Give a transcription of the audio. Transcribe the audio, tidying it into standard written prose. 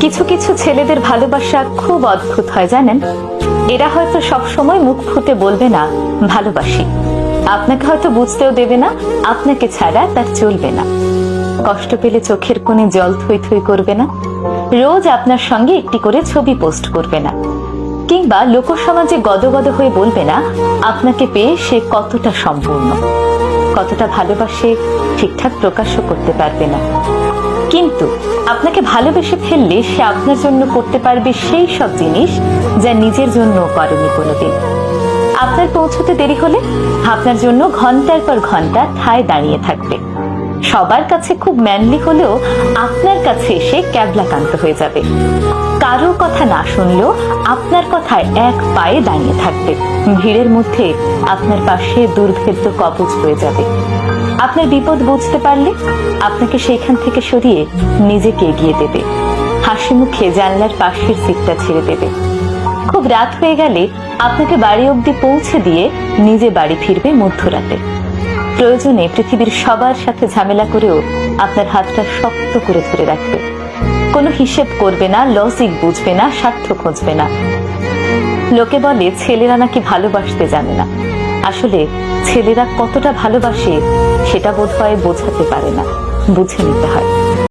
কিছু কিছু ছেলেদের ভালোবাসা খুব অদ্ভুত হয় জানেন। এরা হয়তো সব সময় মুখ ফুটে বলবে না ভালোবাসি, আপনাকে হয়তো বুঝতেও দেবে না আপনাকে ছাড়া তার চলবে না। কষ্ট পেলে চোখের কোণে জল থই থই করবে না, রোজ আপনার সঙ্গে একটি করে ছবি পোস্ট করবে না, কিংবা লোকসমাজে গদগদ হয়ে বলবে না আপনাকে পেয়ে সে কতটা সম্পূর্ণ, কতটা ভালোবাসে ঠিকঠাক প্রকাশও করতে পারবে না। কিন্তু আপনাকে ভালোবেসে ফেললে সে আপনার জন্য করতে পারবে সেই সব জিনিস যা নিজের জন্য করেনি কোনোদিন। আপনার পৌঁছতে দেরি হলে আপনার জন্য ঘন্টার পর ঘন্টা ঠায় দাঁড়িয়ে থাকবে। সবার কাছে খুব ম্যানলি হলেও আপনার কাছে এসে ক্যাবলাকান্ত হয়ে যাবে। কারো কথা না শুনলেও আপনার কথায় এক পায়ে দাঁড়িয়ে থাকবে। ভিড়ের মধ্যে আপনার পাশে দুর্ভেদ্য কবচ হয়ে যাবে। আপনার বিপদ বুঝতে পারলে আপনাকে সেইখান থেকে সরিয়ে নিজেকে এগিয়ে দেবে। হাসি মুখে জানলার পাশের সিটটা ছেড়ে দেবে। খুব রাত হয়ে গেলে আপনাকে বাড়ি অবধি পৌঁছে দিয়ে নিজে বাড়ি ফিরবে মধ্যরাতে। প্রয়োজনে পৃথিবীর সবার সাথে ঝামেলা করেও আপনার হাতটা শক্ত করে ধরে রাখবে। কোনো হিসেব করবে না, লজিক বুঝবে না, স্বার্থ খুঁজবে না। লোকে বলে ছেলেরা নাকি ভালোবাসতে জানে না। আসলে ছেলেরা কতটা ভালোবাসে সেটা বোধহয় বোঝাতে পারে না, বুঝে নিতে হয়।